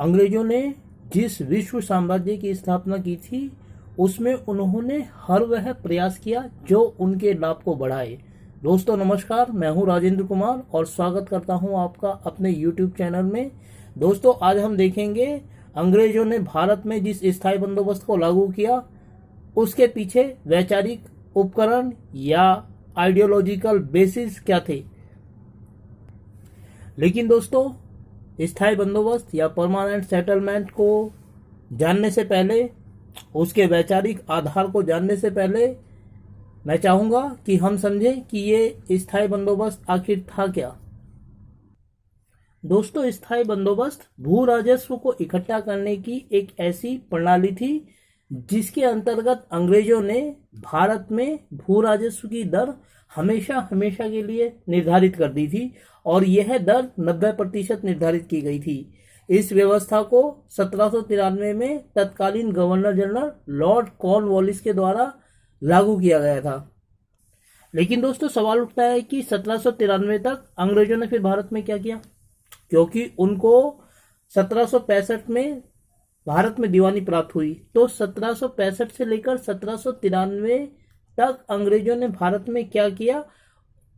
अंग्रेजों ने जिस विश्व साम्राज्य की स्थापना की थी उसमें उन्होंने हर वह प्रयास किया जो उनके लाभ को बढ़ाए। दोस्तों नमस्कार, मैं हूं राजेंद्र कुमार और स्वागत करता हूं आपका अपने YouTube चैनल में। दोस्तों आज हम देखेंगे अंग्रेजों ने भारत में जिस स्थायी बंदोबस्त को लागू किया उसके पीछे वैचारिक उपकरण या आइडियोलॉजिकल बेसिस क्या थे। लेकिन दोस्तों स्थायी बंदोबस्त या परमानेंट सेटलमेंट को जानने से पहले, उसके वैचारिक आधार को जानने से पहले मैं चाहूंगा कि हम समझें कि ये स्थायी बंदोबस्त आखिर था क्या। दोस्तों स्थायी बंदोबस्त भू राजस्व को इकट्ठा करने की एक ऐसी प्रणाली थी जिसके अंतर्गत अंग्रेजों ने भारत में भू राजस्व की दर हमेशा के लिए निर्धारित कर दी थी और यह दर 90% निर्धारित की गई थी। इस व्यवस्था को 1793 में तत्कालीन गवर्नर जनरल लॉर्ड कॉर्नवालिस के द्वारा लागू किया गया था। लेकिन दोस्तों सवाल उठता है कि 1793 तक अंग्रेजों ने फिर भारत में क्या किया, क्योंकि उनको 1765 में भारत में दीवानी प्राप्त हुई। तो 1765 से लेकर 1793 तक अंग्रेजों ने भारत में क्या किया,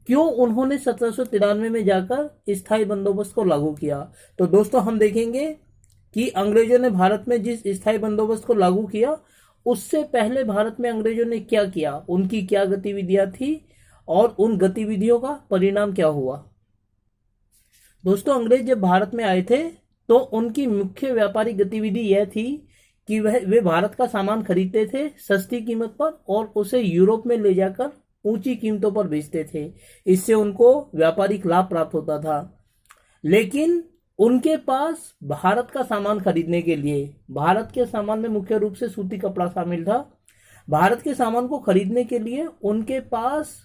क्यों उन्होंने 1793 में जाकर स्थायी बंदोबस्त को लागू किया। तो दोस्तों हम देखेंगे कि अंग्रेजों ने भारत में जिस स्थायी बंदोबस्त को लागू किया उससे पहले भारत में अंग्रेजों ने क्या किया, उनकी क्या गतिविधियां थी और उन गतिविधियों का परिणाम क्या हुआ। दोस्तों अंग्रेज जब भारत में आए थे तो उनकी मुख्य व्यापारिक गतिविधि यह थी कि वे भारत का सामान खरीदते थे सस्ती कीमत पर और उसे यूरोप में ले जाकर ऊंची कीमतों पर बेचते थे। इससे उनको व्यापारिक लाभ प्राप्त होता था। लेकिन उनके पास भारत का सामान खरीदने के लिए, भारत के सामान में मुख्य रूप से सूती कपड़ा शामिल था, भारत के सामान को खरीदने के लिए उनके पास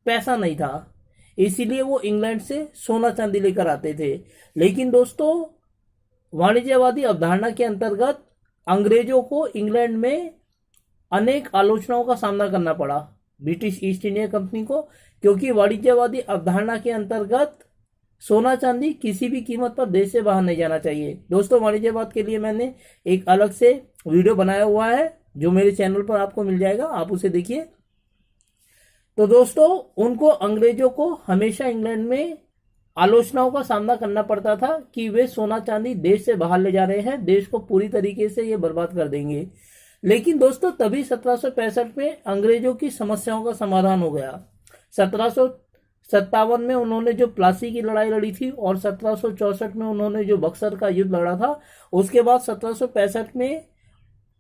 पैसा नहीं था, इसीलिए वो इंग्लैंड से सोना चांदी लेकर आते थे। लेकिन दोस्तों वाणिज्यवादी अवधारणा के अंतर्गत अंग्रेजों को इंग्लैंड में अनेक आलोचनाओं का सामना करना पड़ा ब्रिटिश ईस्ट इंडिया कंपनी को, क्योंकि वाणिज्यवादी अवधारणा के अंतर्गत सोना चांदी किसी भी कीमत पर देश से बाहर नहीं जाना चाहिए। दोस्तों वाणिज्यवाद के लिए मैंने एक अलग से वीडियो बनाया हुआ है जो मेरे चैनल पर आपको मिल जाएगा, आप उसे देखिए। तो दोस्तों उनको, अंग्रेजों को हमेशा इंग्लैंड में आलोचनाओं का सामना करना पड़ता था कि वे सोना चांदी देश से बाहर ले जा रहे हैं, देश को पूरी तरीके से ये बर्बाद कर देंगे। लेकिन दोस्तों तभी 1765 में अंग्रेजों की समस्याओं का समाधान हो गया। 1757 में उन्होंने जो प्लासी की लड़ाई लड़ी थी और 1764 में उन्होंने जो बक्सर का युद्ध लड़ा था, उसके बाद 1765 में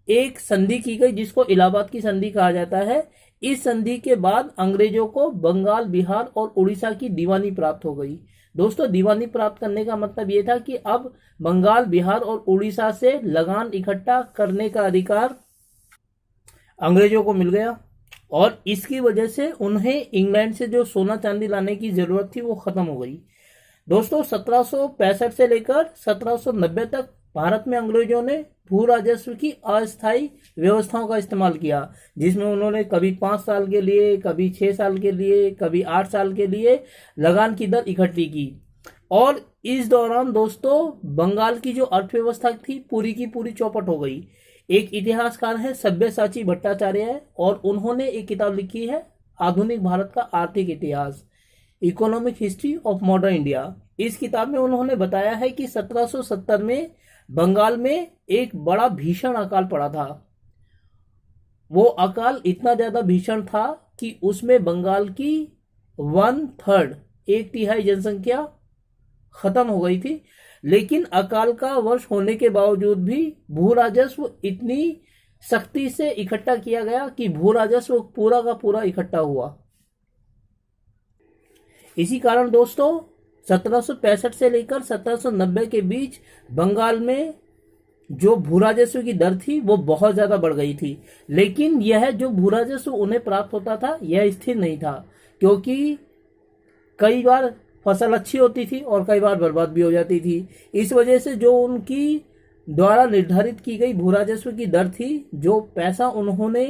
एक संधि की गई जिसको इलाहाबाद की संधि कहा जाता है। इस संधि के बाद अंग्रेजों को बंगाल, बिहार और उड़ीसा की दीवानी प्राप्त हो गई। दोस्तों दीवानी प्राप्त करने का मतलब यह था कि अब बंगाल, बिहार और उड़ीसा से लगान इकट्ठा करने का अधिकार अंग्रेजों को मिल गया और इसकी वजह से उन्हें इंग्लैंड से जो सोना चांदी लाने की जरूरत थी वो खत्म हो गई। दोस्तों 1765 से लेकर 1790 तक भारत में अंग्रेजों ने भू राजस्व की अस्थायी व्यवस्थाओं का इस्तेमाल किया, जिसमें उन्होंने कभी 5 साल के लिए, कभी 6 साल के लिए, कभी 8 साल के लिए लगान की दर इकट्ठी की। और इस दौरान दोस्तों बंगाल की जो अर्थव्यवस्था थी पूरी की पूरी चौपट हो गई। एक इतिहासकार है सब्यसाची भट्टाचार्य और उन्होंने एक किताब लिखी है आधुनिक भारत का आर्थिक इतिहास, economic history of modern India. इस किताब में उन्होंने बताया है कि 1770 में बंगाल में एक बड़ा भीषण अकाल पड़ा था। वो अकाल इतना ज्यादा भीषण था कि उसमें बंगाल की 1/3, 1/3 जनसंख्या खत्म हो गई थी। लेकिन अकाल का वर्ष होने के बावजूद भी भू राजस्व इतनी सख्ती से इकट्ठा किया गया कि भू राजस्व पूरा का पूरा इकट्ठा हुआ। इसी कारण दोस्तों 1765 से लेकर 1790 के बीच बंगाल में जो भू राजस्व की दर थी वो बहुत ज्यादा बढ़ गई थी। लेकिन यह जो भू राजस्व उन्हें प्राप्त होता था यह स्थिर नहीं था, क्योंकि कई बार फसल अच्छी होती थी और कई बार बर्बाद भी हो जाती थी। इस वजह से जो उनकी द्वारा निर्धारित की गई भू राजस्व की दर थी, जो पैसा उन्होंने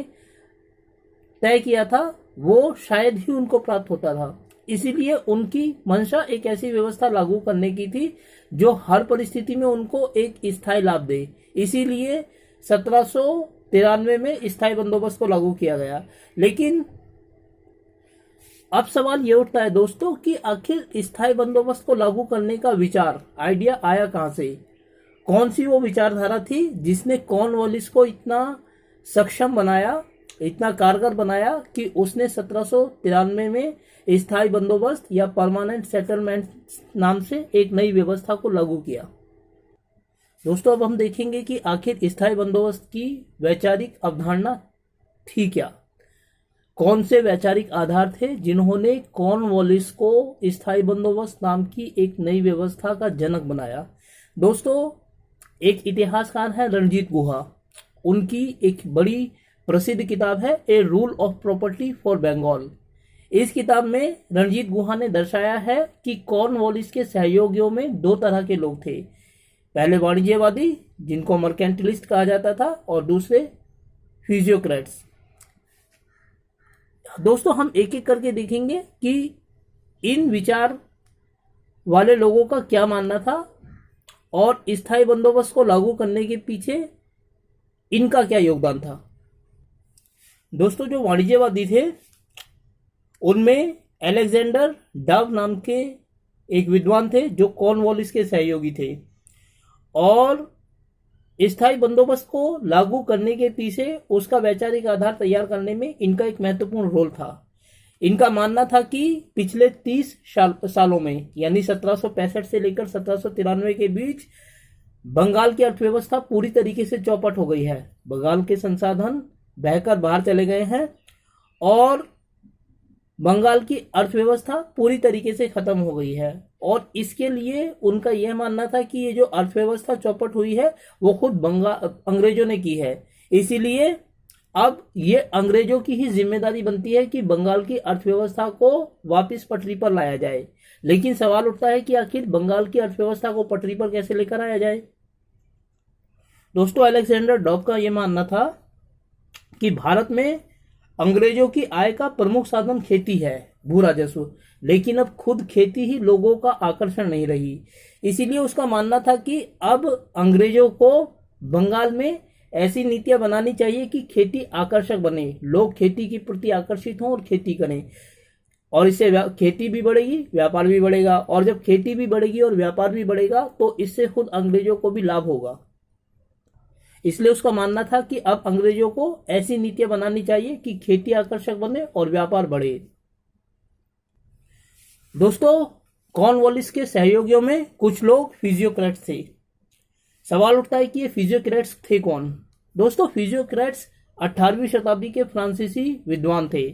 तय किया था वो शायद ही उनको प्राप्त होता था। इसीलिए उनकी मंशा एक ऐसी व्यवस्था लागू करने की थी जो हर परिस्थिति में उनको एक स्थायी लाभ दे। इसीलिए 1793 में स्थायी बंदोबस्त को लागू किया गया। लेकिन अब सवाल ये उठता है दोस्तों कि आखिर स्थायी बंदोबस्त को लागू करने का विचार, आइडिया आया कहां से? कौन सी वो विचारधारा थी जिसने कॉर्नवालिस को इतना सक्षम बनाया, इतना कारगर बनाया कि उसने 1793 में स्थायी बंदोबस्त या परमानेंट सेटलमेंट नाम से एक नई व्यवस्था को लागू किया। दोस्तों अब हम देखेंगे कि आखिर स्थायी बंदोबस्त की वैचारिक अवधारणा थी क्या, कौन से वैचारिक आधार थे जिन्होंने कॉर्नवालिस को स्थायी बंदोबस्त नाम की एक नई व्यवस्था का जनक बनाया। दोस्तों एक इतिहासकार है रणजीत गुहा, उनकी एक बड़ी प्रसिद्ध किताब है a rule of property for Bengal. इस किताब में रणजीत गुहा ने दर्शाया है कि कॉर्नवालिस के सहयोगियों में दो तरह के लोग थे, पहले वाणिज्यवादी जिनको मर्केंटिलिस्ट कहा जाता था और दूसरे फिजियोक्रेट्स। दोस्तों हम एक एक करके देखेंगे कि इन विचार वाले लोगों का क्या मानना था और स्थायी बंदोबस्त को लागू करने के पीछे इनका क्या योगदान था। दोस्तों जो वाणिज्यवादी थे उनमें अलेक्जेंडर डव नाम के एक विद्वान थे जो कॉर्नवालिस के सहयोगी थे और स्थायी बंदोबस्त को लागू करने के पीछे उसका वैचारिक आधार तैयार करने में इनका एक महत्वपूर्ण रोल था। इनका मानना था कि पिछले 30 सालों में यानी 1765 से लेकर 1793 के बीच बंगाल की अर्थव्यवस्था पूरी तरीके से चौपट हो गई है। बंगाल के संसाधन बहकर बाहर चले गए हैं और बंगाल की अर्थव्यवस्था पूरी तरीके से खत्म हो गई है और इसके लिए उनका यह मानना था कि ये जो अर्थव्यवस्था चौपट हुई है वो खुद अंग्रेजों ने की है। इसीलिए अब ये अंग्रेजों की ही जिम्मेदारी बनती है कि बंगाल की अर्थव्यवस्था को वापस पटरी पर लाया जाए। लेकिन सवाल उठता है कि आखिर बंगाल की अर्थव्यवस्था को पटरी पर कैसे लेकर आया जाए। दोस्तों अलेक्जेंडर डव का यह मानना था कि भारत में अंग्रेजों की आय का प्रमुख साधन खेती है, भू राजस्व, लेकिन अब खुद खेती ही लोगों का आकर्षण नहीं रही। इसीलिए उसका मानना था कि अब अंग्रेजों को बंगाल में ऐसी नीतियां बनानी चाहिए कि खेती आकर्षक बने, लोग खेती के प्रति आकर्षित हों और खेती करें और इससे खेती भी बढ़ेगी, व्यापार भी बढ़ेगा और जब खेती भी बढ़ेगी और व्यापार भी बढ़ेगा तो इससे खुद अंग्रेजों को भी लाभ होगा। इसलिए उसका मानना था कि अब अंग्रेजों को ऐसी नीतियां बनानी चाहिए कि खेती आकर्षक बने और व्यापार बढ़े। दोस्तों कॉर्नवालिस के सहयोगियों में कुछ लोग फिजियोक्रेट्स थे। सवाल उठता है कि ये फिजियोक्रेट्स थे कौन। दोस्तों फिजियोक्रेट्स 18वीं शताब्दी के फ्रांसीसी विद्वान थे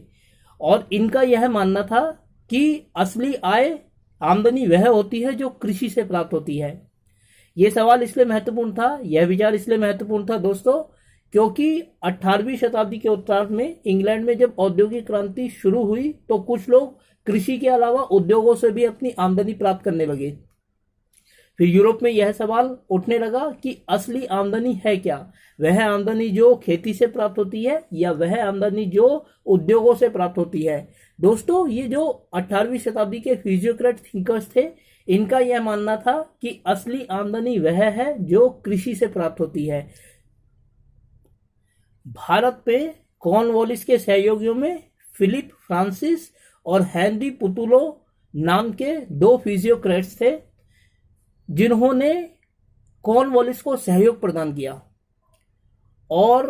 और इनका यह मानना था कि असली आमदनी वह होती है जो कृषि से प्राप्त होती है। यह सवाल इसलिए महत्वपूर्ण था, यह विचार इसलिए महत्वपूर्ण था दोस्तों क्योंकि 18वीं शताब्दी के उत्तरार्ध में इंग्लैंड में जब औद्योगिक क्रांति शुरू हुई तो कुछ लोग कृषि के अलावा उद्योगों से भी अपनी आमदनी प्राप्त करने लगे। फिर यूरोप में यह सवाल उठने लगा कि असली आमदनी है क्या, वह आमदनी जो खेती से प्राप्त होती है या वह आमदनी जो उद्योगों से प्राप्त होती है। दोस्तों ये जो 18वीं शताब्दी के फिजियोक्रेट थिंकर्स थे इनका यह मानना था कि असली आमदनी वह है जो कृषि से प्राप्त होती है। भारत में कॉर्नवालिस के सहयोगियों में फिलिप फ्रांसिस और हेनरी पुतुलो नाम के दो फिजियोक्रेट्स थे जिन्होंने कॉर्नवालिस को सहयोग प्रदान किया और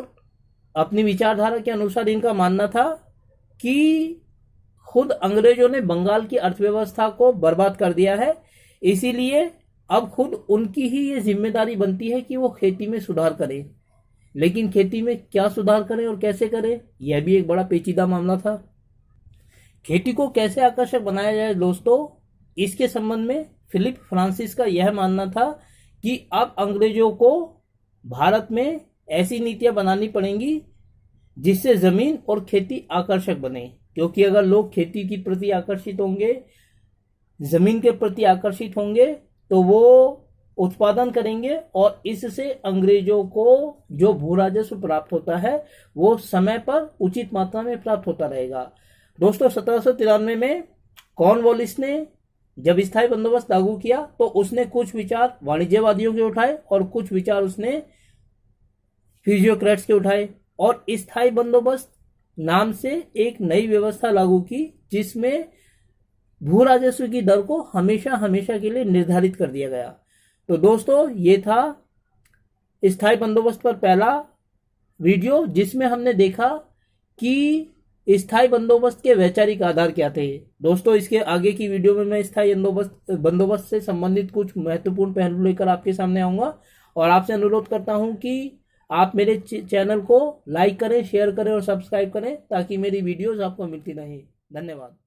अपनी विचारधारा के अनुसार इनका मानना था कि खुद अंग्रेजों ने बंगाल की अर्थव्यवस्था को बर्बाद कर दिया है, इसीलिए अब खुद उनकी ही ये जिम्मेदारी बनती है कि वो खेती में सुधार करें। लेकिन खेती में क्या सुधार करें और कैसे करें, यह भी एक बड़ा पेचीदा मामला था। खेती को कैसे आकर्षक बनाया जाए दोस्तों, इसके संबंध में फिलिप फ्रांसिस का यह मानना था कि अब अंग्रेजों को भारत में ऐसी नीतियां बनानी पड़ेंगी जिससे जमीन और खेती आकर्षक बने, क्योंकि अगर लोग खेती के प्रति आकर्षित होंगे, जमीन के प्रति आकर्षित होंगे तो वो उत्पादन करेंगे और इससे अंग्रेजों को जो भू राजस्व प्राप्त होता है वो समय पर उचित मात्रा में प्राप्त होता रहेगा। दोस्तों 1793 में कॉर्नवालिस ने जब स्थायी बंदोबस्त लागू किया तो उसने कुछ विचार वाणिज्यवादियों के उठाए और कुछ विचार उसने फ्यूजियोक्रेट्स के उठाए और स्थायी बंदोबस्त नाम से एक नई व्यवस्था लागू की जिसमें भू राजस्व की दर को हमेशा हमेशा के लिए निर्धारित कर दिया गया। तो दोस्तों ये था स्थायी बंदोबस्त पर पहला वीडियो जिसमें हमने देखा कि स्थायी बंदोबस्त के वैचारिक आधार क्या थे। दोस्तों इसके आगे की वीडियो में मैं स्थायी बंदोबस्त से संबंधित कुछ महत्वपूर्ण पहलू लेकर आपके सामने आऊंगा और आपसे अनुरोध करता हूं कि आप मेरे चैनल को लाइक करें, शेयर करें और सब्सक्राइब करें ताकि मेरी वीडियोस आपको मिलती रहें। धन्यवाद।